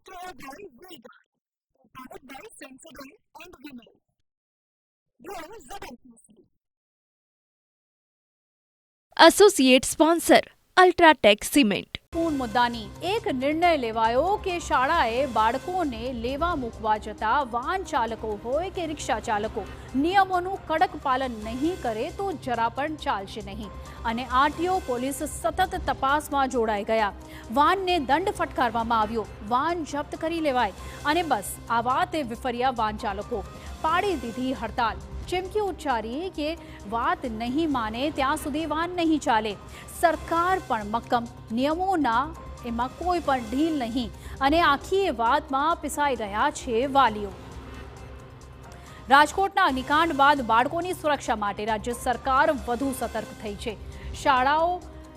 powered by Vega, powered by Sensodyne and Vimal. Grow relentlessly. Associate sponsor UltraTech cement. પૂર્ણ મુદ્દાની એક નિર્ણય લેવાયો કે શાળાએ બાળકોને લેવા મૂકવા જતા વાહન ચાલકો હોય કે રિક્ષા ચાલકો નિયમોનું કડક પાલન નહીં કરે તો જરા પણ ચાલશે નહીં. અને આરટીઓ પોલીસ સતત તપાસમાં જોડાઈ ગયા. વાહનને દંડ ફટકારવામાં આવ્યો, વાહન જપ્ત કરી લેવાય અને બસ આ વાતે વિફર્યા વાહન ચાલકો. પાડી દીધી હડતાલ. ચીમકી ઉચ્ચારી કે વાત નહીં માને ત્યાં સુધી વાહન નહીં ચાલે. સરકાર પણ મક્કમ, નિયમોના એમાં કોઈ પણ ઢીલ નહીં અને આખી વાતમાં પીસાઈ રહ્યા છે વાલીઓ. રાજકોટના અગ્નિકાંડ બાદ બાળકોની સુરક્ષા માટે રાજ્ય સરકાર વધુ સતર્ક થઈ છે.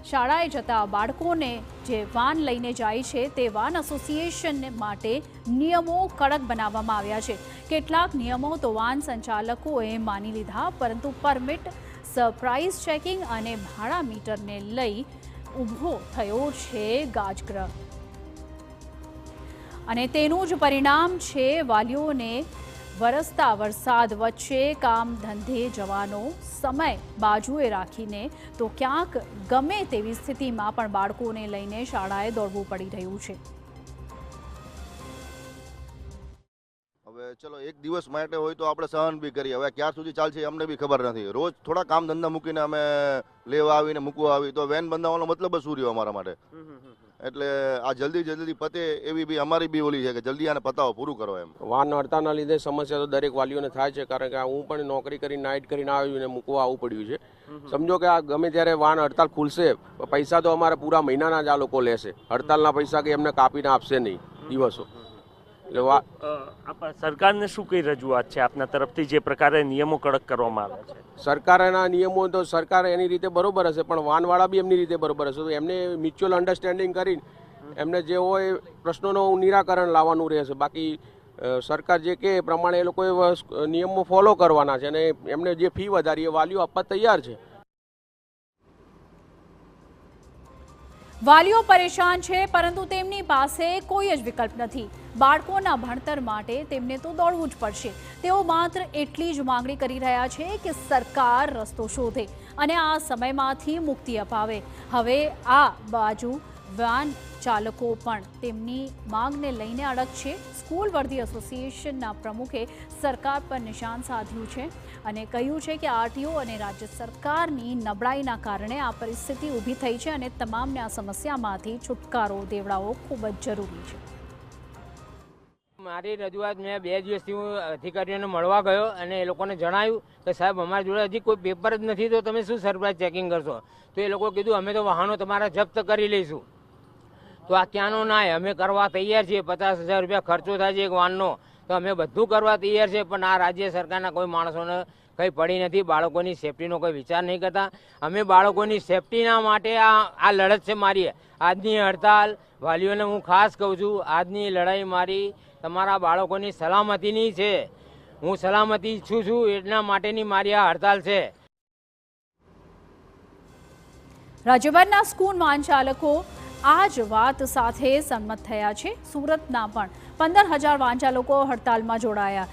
શાળાએ જતા બાળકોને જે વાન લઈને જાય છે તે વાન એસોસિએશન માટે નિયમો કડક બનાવવામાં આવ્યા છે. કેટલાક નિયમો તો વાન સંચાલકોએ માની લીધા, પરંતુ પરમિટ, સરપ્રાઇઝ ચેકિંગ અને ભાડા મીટરને લઈ ઊભો થયો છે ગાજગ્રહ. અને તેનું જ પરિણામ છે વાલીઓને વરસતા વરસાદ વચ્ચે કામ ધંધે જવાનો સમય બાજુએ રાખીને તો ક્યાંક ગમે તેવી સ્થિતિમાં પણ બાળકોને લઈને શાળાએ દોડવું પડી રહ્યું છે. હવે ચલો એક દિવસ માટે હોય તો આપણે સહન બી કરીએ, હવે ક્યાં સુધી ચાલશે અમને બી ખબર નથી. રોજ થોડા કામ ધંધા મૂકીને અમે લેવા આવીને મૂકવા આવી તો વેન બંધાવવાનો મતલબ જ શું રહ્યો અમારા માટે. એટલે આ જલ્દી પતે એવી બી અમારી બી ઓલી છે કે જલ્દી આને પતાવો, પૂરું કરો એમ. વાહન હડતાલના લીધે સમસ્યા તો દરેક વાલીઓને થાય છે, કારણ કે હું પણ નોકરી કરી નાઇટ કરીને આવીને મૂકવા આવવું પડ્યું છે. સમજો કે આ ગમે ત્યારે વાહન હડતાલ ખુલશે, પૈસા તો અમારા પૂરા મહિનાના જ આ લોકો લેશે. હડતાલના પૈસા કે એમને કાપીને આપશે નહીં દિવસો. એટલે સરકારને શું કઈ રજૂઆત છે આપના તરફથી જે પ્રકારે નિયમો કડક કરવામાં આવ્યા છે? સરકારના નિયમો તો સરકાર એની રીતે બરોબર હશે, પણ વાહનવાળા બી એમની રીતે બરોબર હશે. તો એમને મ્યુચ્યુઅલ અન્ડરસ્ટેન્ડિંગ કરીને એમને જે હોય પ્રશ્નોનું નિરાકરણ લાવવાનું રહેશે. બાકી સરકાર જે કહે એ પ્રમાણે એ લોકોએ નિયમો ફોલો કરવાના છે અને એમને જે ફી વધારી એ વાલીઓ આપવા તૈયાર છે. વાલીઓ પરેશાન છે, પરંતુ તેમની પાસે કોઈ જ વિકલ્પ નથી. બાળકોના ભણતર માટે તેમને તો દોડવું જ પડશે. તેઓ માત્ર એટલી જ માંગણી કરી રહ્યા છે કે સરકાર રસ્તો શોધે અને આ સમયમાંથી મુક્તિ અપાવે. હવે આ બાજુ વાન ચાલકો પણ તેમની માંગને લઈને અડગ છે. સ્કૂલ વર્ધી એસોસિએશનના પ્રમુખે સરકાર પર નિશાન સાધ્યું છે અને કહ્યું છે કે આરટીઓ અને રાજ્ય સરકારની નબળાઈના કારણે આ પરિસ્થિતિ ઊભી થઈ છે અને તમામને આ સમસ્યામાંથી છુટકારો દેવડાવવો ખૂબ જ જરૂરી છે. મારી રજૂઆત મેં 2 દિવસથી હું અધિકારીઓને મળવા ગયો અને એ લોકોને જણાવ્યું કે સાહેબ અમારી જોડે હજી કોઈ પેપર જ નથી, તો તમે શું સરપ્રાઇઝ ચેકિંગ કરશો? તો એ લોકો કીધું અમે તો વાહનો તમારા જપ્ત કરી લઈશું. તો આ ક્યાંનો ના, અમે કરવા તૈયાર છીએ. 50,000 રૂપિયા ખર્ચો થાય છે એક વાહનનો, તો અમે બધું કરવા તૈયાર છે. પણ આ રાજ્ય સરકારના કોઈ માણસોને કંઈ પડી નથી, બાળકોની સેફટીનો કોઈ વિચાર નહીં કરતા. અમે બાળકોની સેફટીના માટે આ લડત છે મારી. આજની હડતાલ વાલીઓને હું ખાસ કહું છું, આજની લડાઈ મારી તમારા બાળકોની સલામતીની છે. હું સલામતી ઈચ્છું છું, એટલા માટેની મારી આ હડતાલ છે. રાજ્યભરના સ્કૂલ વાહન ચાલકો આ જ વાત સાથે સંમત થયા છે. સુરતના પણ 15,000 વાહન ચાલકો હડતાલમાં જોડાયા.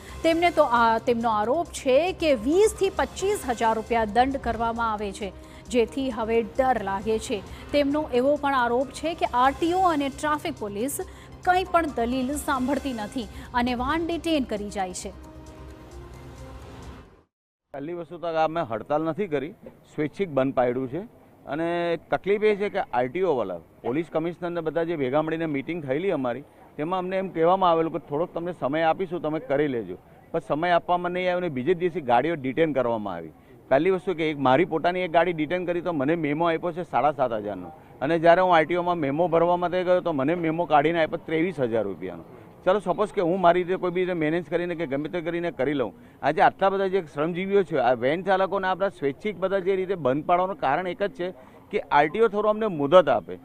તેમનો આરોપ છે કે 20,000 થી 25,000 રૂપિયા દંડ કરવામાં આવે છે, જેથી હવે ડર લાગે છે. તેમનો એવો પણ આરોપ છે કે આરટીઓ અને ટ્રાફિક પોલીસ કંઈ પણ દલીલ સાંભળતી નથી અને વાહન ડિટેન કરી જાય છે. પહેલી વસ્તુ તો અમે હડતાલ નથી કરી, સ્વૈચ્છિક બંધ પાડ્યું છે. અને તકલીફ એ છે કે આરટીઓ વાળા, પોલીસ કમિશનરને બધા જે ભેગા મળીને મિટિંગ થયેલી અમારી, તેમાં અમને એમ કહેવામાં આવેલું કે થોડોક તમને સમય આપીશું, તમે કરી લેજો. પણ સમય આપવામાં નહીં આવ્યો અને બીજે દિવસે ગાડીઓ ડિટેન કરવામાં આવી. પહેલી વસ્તુ કે મારી પોતાની એક ગાડી ડિટેન કરી તો મને મેમો આપ્યો છે 7,500નો, અને જ્યારે હું આરટીઓમાં મેમો ભરવા માટે ગયો તો મને મેમો કાઢીને આપ્યો 23,000 રૂપિયાનો. ચાલો સપોઝ કે હું મારી રીતે કોઈ બી રીતે મેનેજ કરીને કે ગમે તે કરીને કરી લઉં. આજે આટલા બધા જે શ્રમજીવીઓ છે, આ વેન ચાલકોને આપણા સ્વૈચ્છિક બધા જે રીતે બંધ પાડવાનું કારણ એક જ છે કે આરટીઓ થોડો અમને મુદત આપે.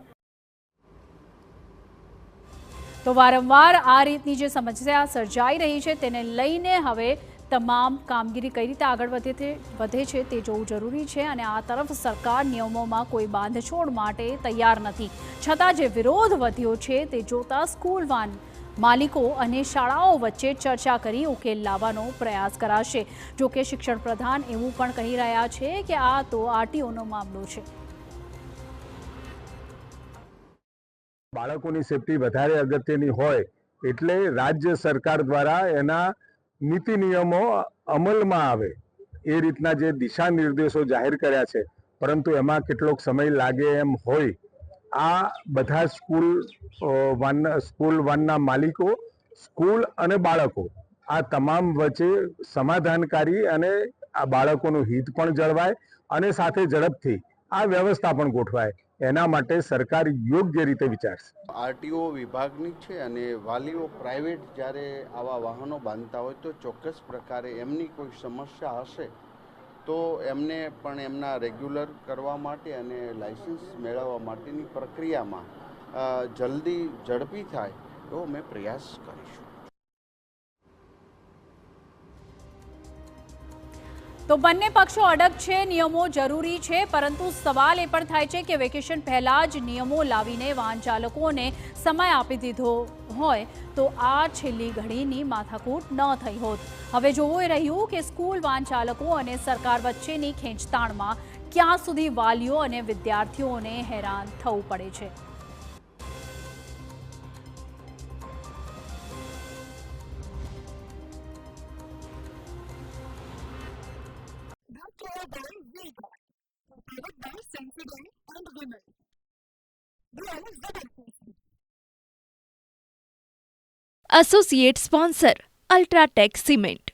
તો વારંવાર આ રીતની જે સમસ્યા સર્જાઈ રહી છે તેને લઈને હવે તમામ કામગીરી કઈ રીતે આગળ વધે છે તે જોવું જરૂરી છે. અને આ તરફ સરકાર નિયમોમાં કોઈ બાંધછોડ માટે તૈયાર નથી, છતાં જે વિરોધ વધ્યો છે તે જોતા સ્કૂલ વાન માલિકો અને શાળાઓ વચ્ચે ચર્ચા કરી ઉકેલ લાવવાનો પ્રયાસ કરાશે. જો કે શિક્ષણ પ્રધાન એવું પણ કહી રહ્યા છે કે આ તો આરટીઓનો મામલો છે. બાળકોની સેફટી વધારે અગત્યની હોય એટલે રાજ્ય સરકાર દ્વારા એના નીતિ નિયમો અમલમાં આવે એ રીતના જે દિશા નિર્દેશો જાહેર કર્યા છે, પરંતુ એમાં કેટલોક સમય લાગે એમ હોય. આ બધા સ્કૂલ વાનના માલિકો, સ્કૂલ અને બાળકો આ તમામ વચ્ચે સમાધાનકારી અને આ બાળકોનું હિત પણ જળવાય અને સાથે ઝડપથી આ વ્યવસ્થા પણ ગોઠવાય, એના માટે સરકાર યોગ્ય રીતે વિચારશે. આરટીઓ વિભાગની છે અને વાલીઓ પ્રાઇવેટ જ્યારે આવા વાહનો બાંધતા હોય તો ચોક્કસ પ્રકારે એમની કોઈ સમસ્યા હશે તો એમને પણ એમના રેગ્યુલર કરવા માટે અને લાઇસન્સ મેળવવા માટેની પ્રક્રિયામાં જલ્દી ઝડપી થાય એવો અમે પ્રયાસ કરીશું. તો બંને પક્ષો અડગ છે, નિયમો જરૂરી છે, પરંતુ સવાલ એ પણ થાય છે કે વેકેશન પહેલાં જ નિયમો લાવીને વાહન ચાલકોને સમય આપી દીધો હોય તો આ છેલ્લી ઘડીની માથાકૂટ ન થઈ હોત. હવે જોવું એ રહ્યું કે સ્કૂલ વાહન ચાલકો અને સરકાર વચ્ચેની ખેંચતાણમાં ક્યાં સુધી વાલીઓ અને વિદ્યાર્થીઓને હેરાન થવું પડે છે. Brought to you by Vega, powered by Sensodyne and Vimal. Brand ZRPC. Associate sponsor, Ultratech Cement.